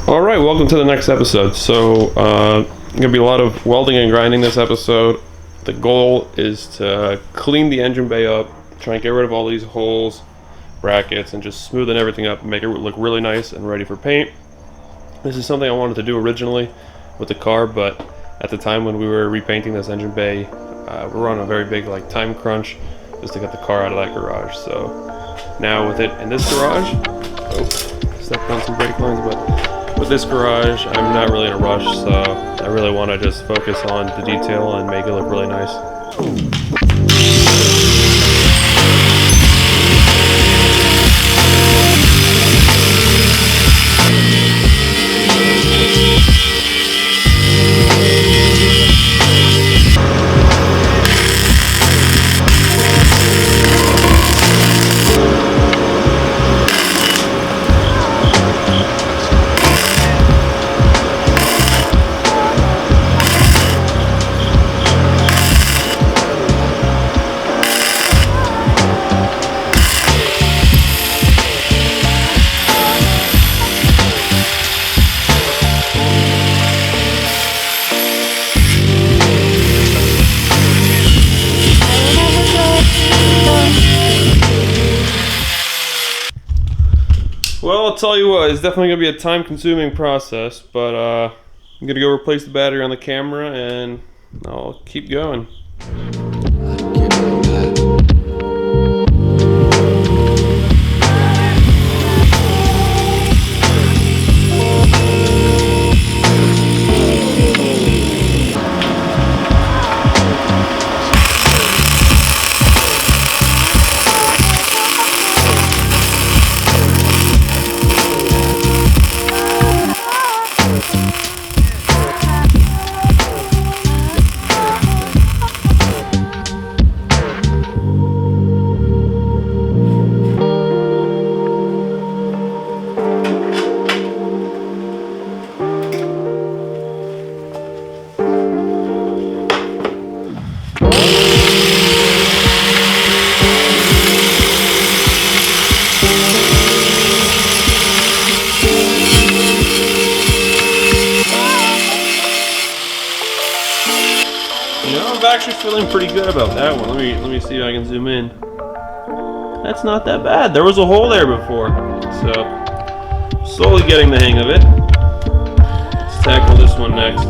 Alright, welcome to the next episode. So, going to be a lot of welding and grinding this episode. The goal is to clean the engine bay up, try and get rid of all these holes, brackets, and just smoothen everything up and make it look really nice and ready for paint. This is something I wanted to do originally with the car, but at the time when we were repainting this engine bay, we were on a very big time crunch just to get the car out of that garage. So now with it in this garage, stepped on some brake lines, but with this garage, I'm not really in a rush, so I really want to just focus on the detail and make it look really nice. Well, I'll tell you what, it's definitely going to be a time-consuming process, but I'm going to go replace the battery on the camera, and I'll keep going. I'm actually feeling pretty good about that one. Let me see if I can zoom in. That's not that bad. There was a hole there before. So, slowly getting the hang of it. Let's tackle this one next.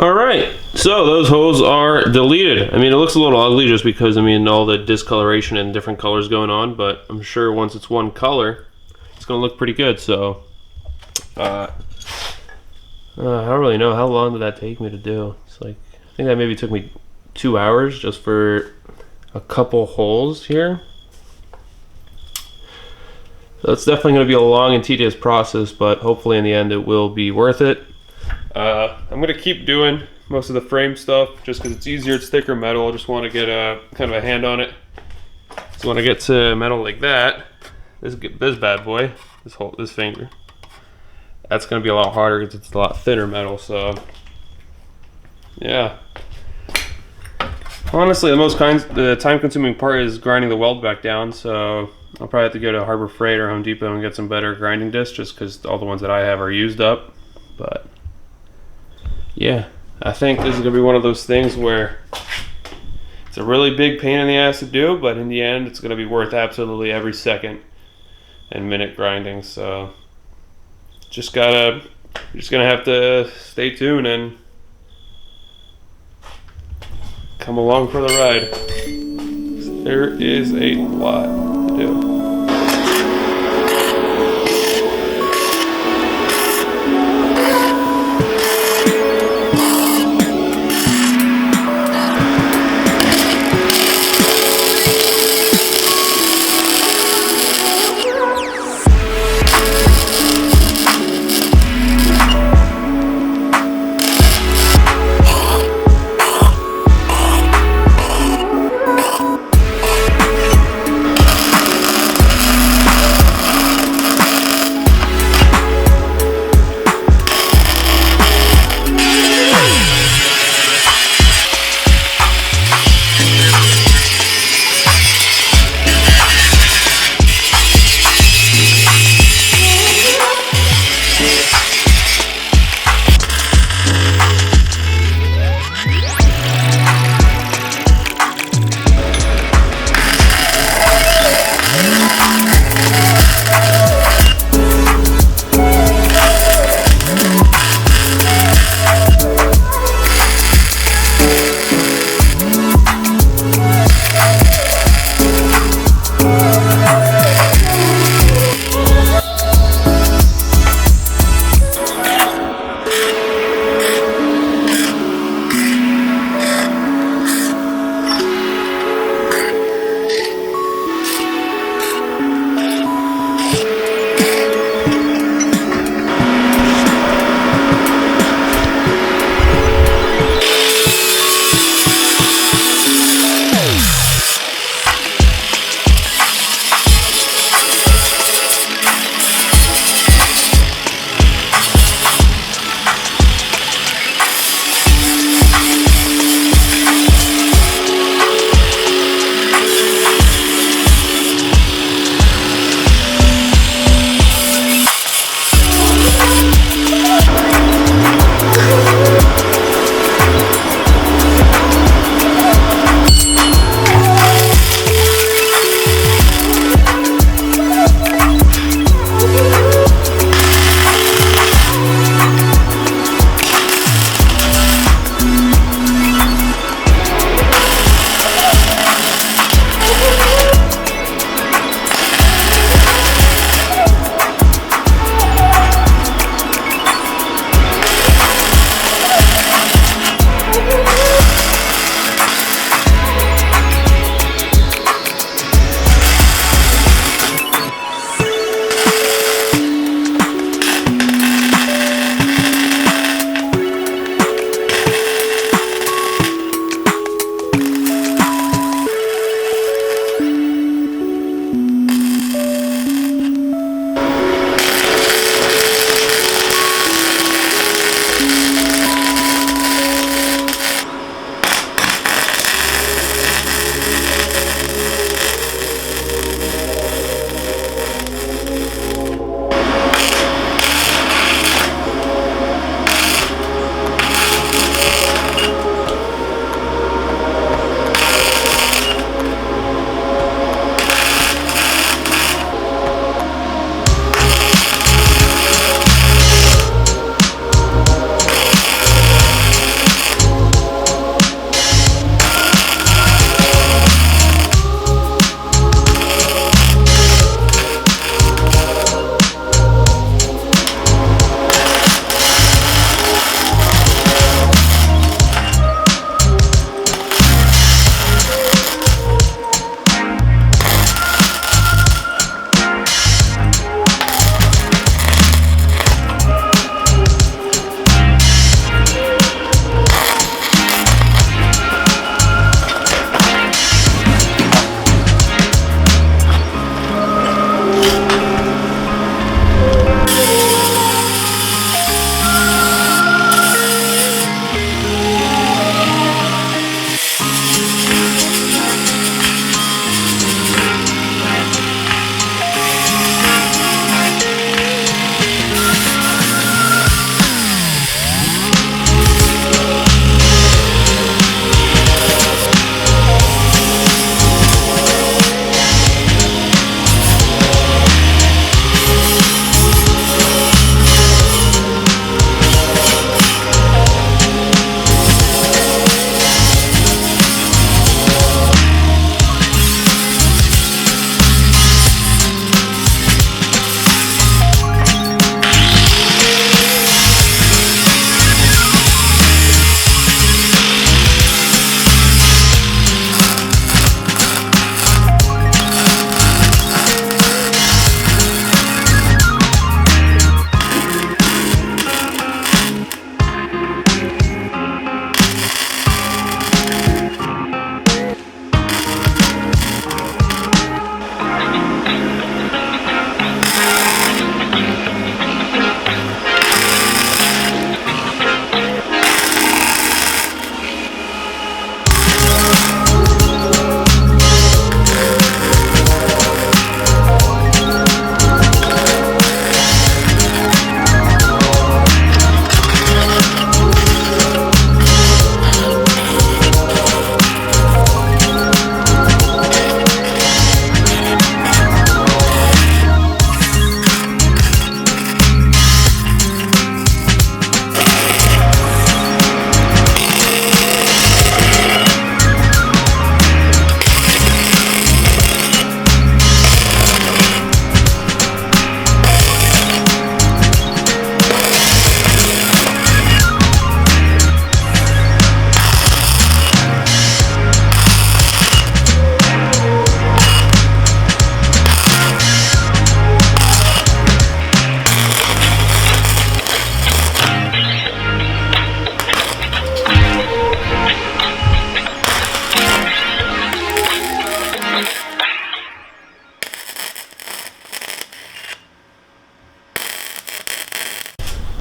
All right, so those holes are deleted. I mean, it looks a little ugly just because, I mean, all the discoloration and different colors going on, but I'm sure once it's one color, it's gonna look pretty good. So, I don't really know, how long did that take me to do? It's like, I think that maybe took me 2 hours just for a couple holes here. So it's definitely going to be a long and tedious process, but hopefully in the end it will be worth it. I'm going to keep doing most of the frame stuff just because it's easier, it's thicker metal. I just want to get a kind of a hand on it. So when I get to metal like that, this bad boy, this finger, that's going to be a lot harder because it's a lot thinner metal. So yeah, honestly the time-consuming part is grinding the weld back down. So I'll probably have to go to Harbor Freight or Home Depot and get some better grinding discs just because all the ones that I have are used up. But yeah, I think this is going to be one of those things where it's a really big pain in the ass to do, but in the end it's going to be worth absolutely every second and minute grinding. So you're just going to have to stay tuned and come along for the ride. There is a lot to do.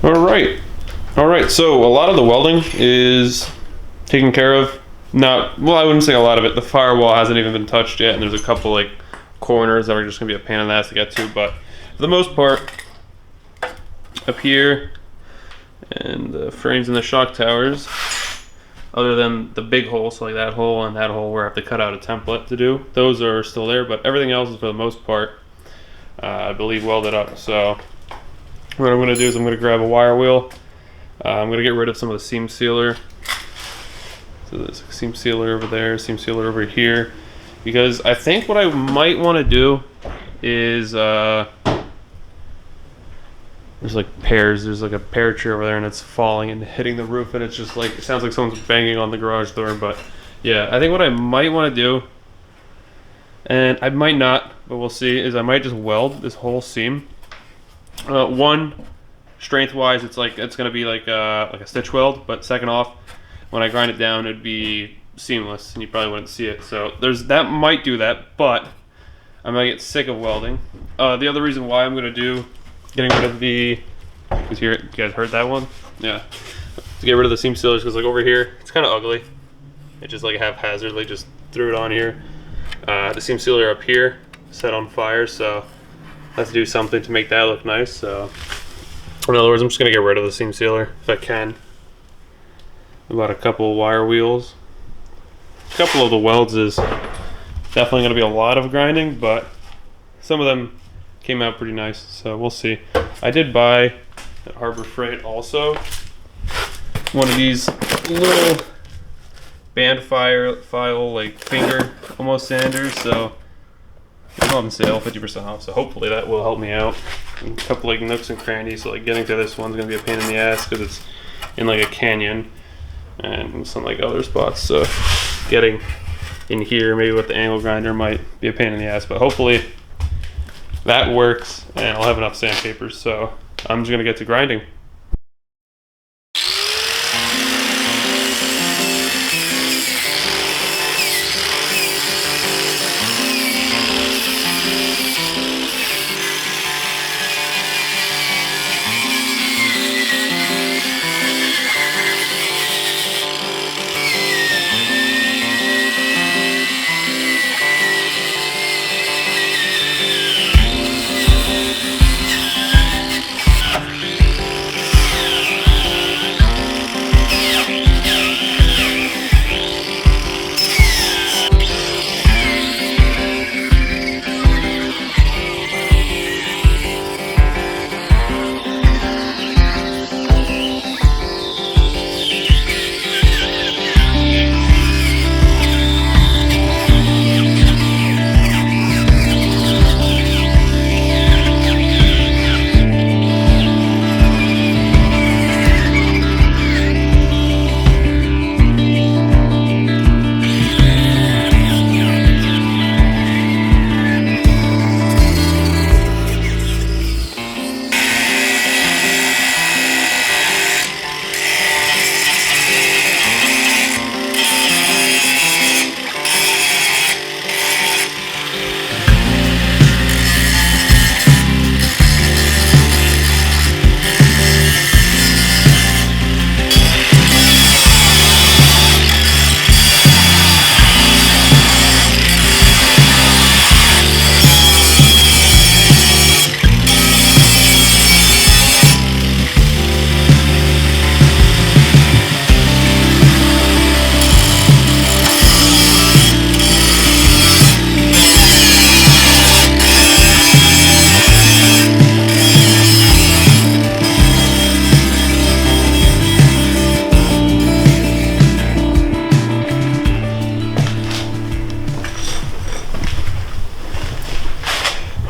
All right. So a lot of the welding is taken care of. Not well, I wouldn't say a lot of it. The firewall hasn't even been touched yet, and there's a couple like corners that are just gonna be a pain in the ass to get to. But for the most part, up here and the frames and the shock towers, other than the big hole, so like that hole and that hole where I have to cut out a template to do, those are still there. But everything else is for the most part, I believe, welded up. So what I'm gonna do is I'm gonna grab a wire wheel. I'm gonna get rid of some of the seam sealer. So there's a seam sealer over there, seam sealer over here, because I think what I might want to do is there's like pears. There's like a pear tree over there, and it's falling and hitting the roof, and it's just like, it sounds like someone's banging on the garage door. But yeah, I think what I might want to do, and I might not, but we'll see, is I might just weld this whole seam. One, strength-wise, it's gonna be like a stitch weld, but second off, when I grind it down, it'd be seamless, and you probably wouldn't see it. So that might do that, but I might get sick of welding. The other reason why I'm gonna do getting rid of the, because here, you guys heard that one? Yeah. To get rid of the seam sealers, because like over here, it's kind of ugly. It just like haphazardly just threw it on here. The seam sealer up here set on fire, so I have to do something to make that look nice. So in other words, I'm just gonna get rid of the seam sealer if I can. About a couple wire wheels. A couple of the welds is definitely gonna be a lot of grinding, but some of them came out pretty nice, so we'll see. I did buy at Harbor Freight also one of these little band file like finger almost sanders, so it's on sale, 50% off, so hopefully that will help me out. And a couple like nooks and crannies, so like getting to this one's gonna be a pain in the ass because it's in like a canyon and some like other spots, so getting in here maybe with the angle grinder might be a pain in the ass, but hopefully that works and I'll have enough sandpaper. So I'm just gonna get to grinding.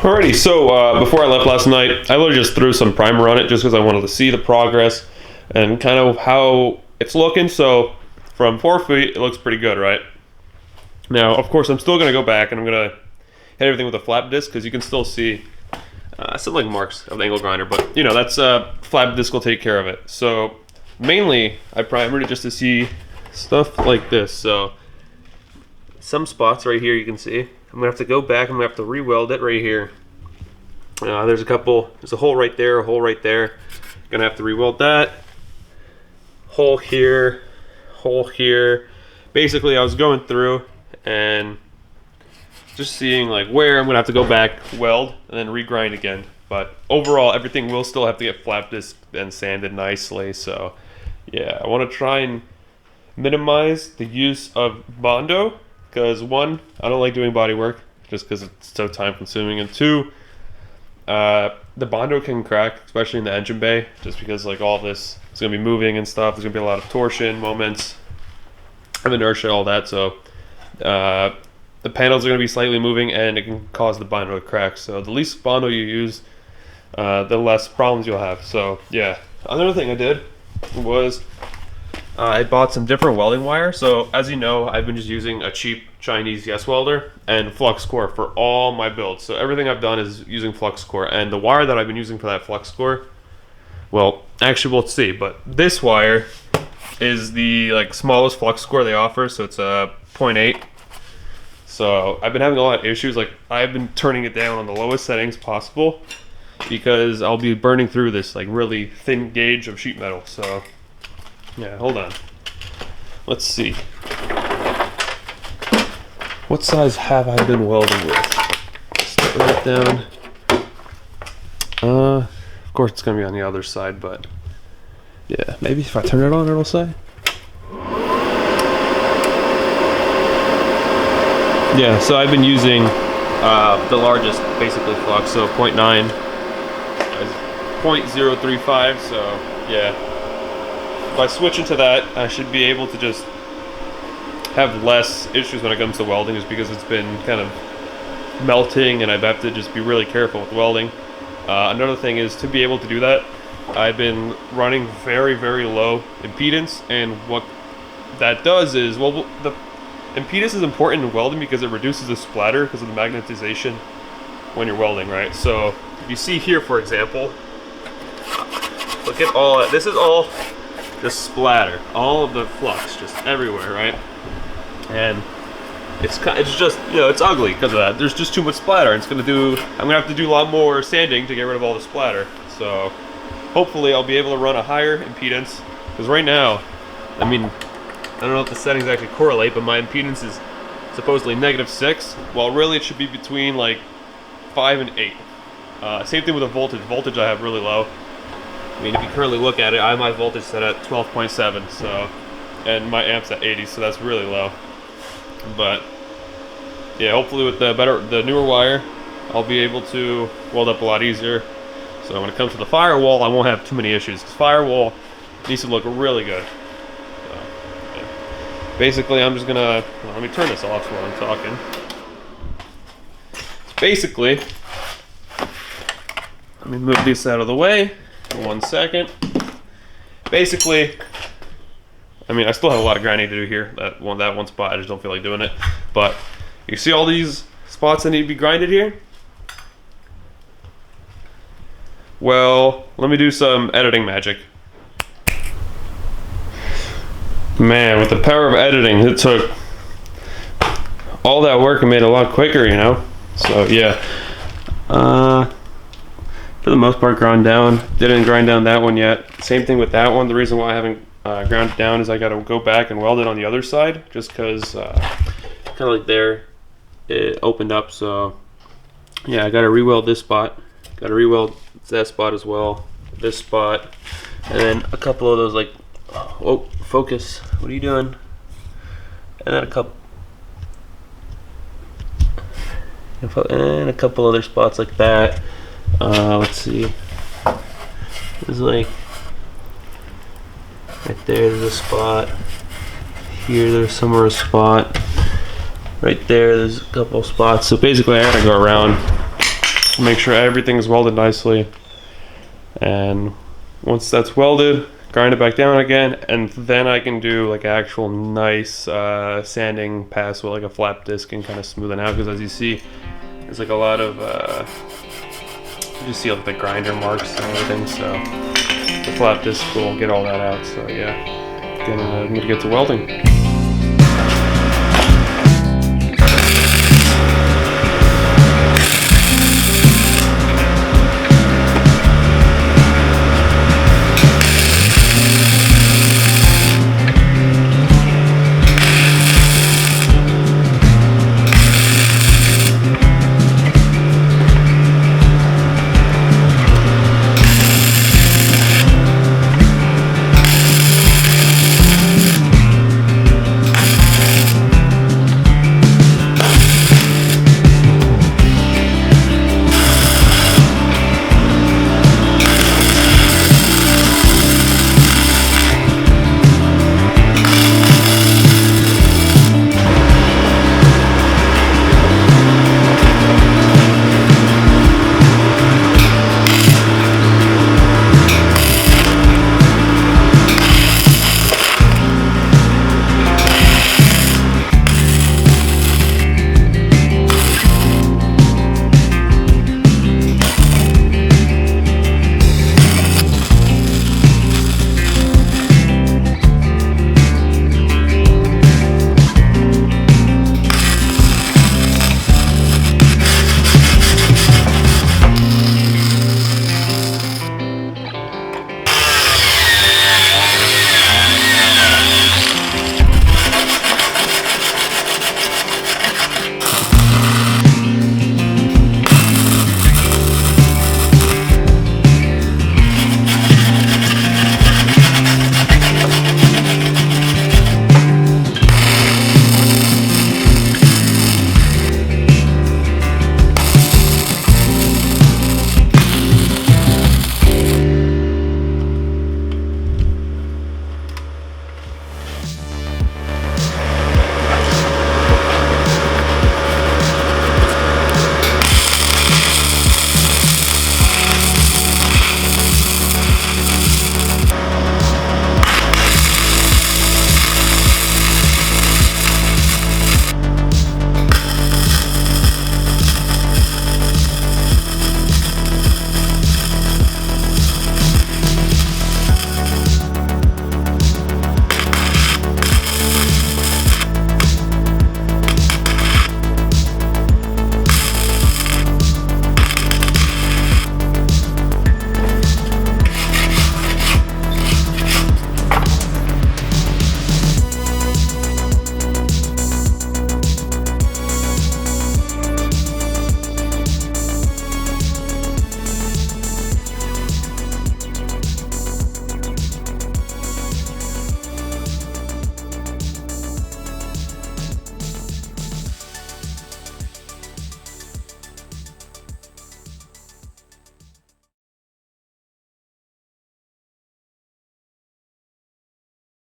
Alrighty, so before I left last night, I literally just threw some primer on it just because I wanted to see the progress and kind of how it's looking. So from 4 feet, it looks pretty good, right? Now, of course, I'm still going to go back and I'm going to hit everything with a flap disc because you can still see some like marks of the angle grinder, but you know, that's flap disc will take care of it. So mainly, I primered it just to see stuff like this. So some spots right here you can see. I'm gonna have to go back. I'm gonna have to re-weld it right here. There's a hole right there, a hole right there. Gonna have to re-weld that. Hole here, hole here. Basically, I was going through and just seeing like where I'm gonna have to go back, weld, and then regrind again. But overall, everything will still have to get flap disc and sanded nicely. So yeah, I want to try and minimize the use of Bondo, because one, I don't like doing body work just because it's so time consuming, and two, the Bondo can crack, especially in the engine bay, just because like all this is going to be moving and stuff. There's going to be a lot of torsion moments of inertia, all that. So the panels are going to be slightly moving, and it can cause the Bondo to crack. So the least Bondo you use, the less problems you'll have. So yeah, another thing I did was I bought some different welding wire. So as you know, I've been just using a cheap Chinese Yes welder and flux core for all my builds. So everything I've done is using flux core, and the wire that I've been using for that flux core, well, actually we'll see, but this wire is the like smallest flux core they offer, so it's a 0.8. So I've been having a lot of issues. Like I've been turning it down on the lowest settings possible because I'll be burning through this like really thin gauge of sheet metal. So yeah, hold on. Let's see. What size have I been welding with? Let's write it down. Of course it's gonna be on the other side, but yeah, maybe if I turn it on, it'll say. Yeah, so I've been using the largest basically flux, so 0.9, 0.035. So yeah, if I switch into that, I should be able to just have less issues when it comes to welding, just because it's been kind of melting and I have to just be really careful with welding. Another thing is, to be able to do that, I've been running very, very low impedance, and what that does is, well, the impedance is important in welding because it reduces the splatter because of the magnetization when you're welding, right? So if you see here, for example, look at all, this is all just splatter, all of the flux just everywhere, right? And it's just, you know, it's ugly because of that. There's just too much splatter. I'm gonna have to do a lot more sanding to get rid of all the splatter. So hopefully I'll be able to run a higher impedance, because right now, I mean, I don't know if the settings actually correlate, but my impedance is supposedly -6, while really it should be between like 5 and 8. Same thing with the voltage. Voltage I have really low. I mean, if you currently look at it, I have my voltage set at 12.7, so, and my amp's at 80, so that's really low. But yeah, hopefully with the newer wire, I'll be able to weld up a lot easier. So when it comes to the firewall, I won't have too many issues, because firewall needs to look really good. So, yeah. Basically, I'm just gonna, well, let me turn this off while I'm talking. So basically, let me move this out of the way for 1 second. Basically, I mean, I still have a lot of grinding to do here. That one spot, I just don't feel like doing it. But you see all these spots that need to be grinded here? Well, let me do some editing magic. Man, with the power of editing, it took all that work and made it a lot quicker, you know? So yeah, for the most part, ground down. Didn't grind down that one yet. Same thing with that one. The reason why I haven't ground it down is I got to go back and weld it on the other side, just because kind of like there, it opened up. So yeah, I got to re-weld this spot. Got to re-weld that spot as well, this spot, and then a couple of those, like, oh, focus, what are you doing? And then a couple other spots like that. Let's see, there's like right there's a spot here, there's somewhere a spot right there, there's a couple spots. So basically I gotta go around, make sure everything's welded nicely, and once that's welded, grind it back down again, and then I can do like actual nice sanding pass with like a flap disc and kind of smoothing out, because as you see, there's like a lot of you just see like the grinder marks and everything. So the flap disc will get all that out. So yeah, I'm gonna get to welding.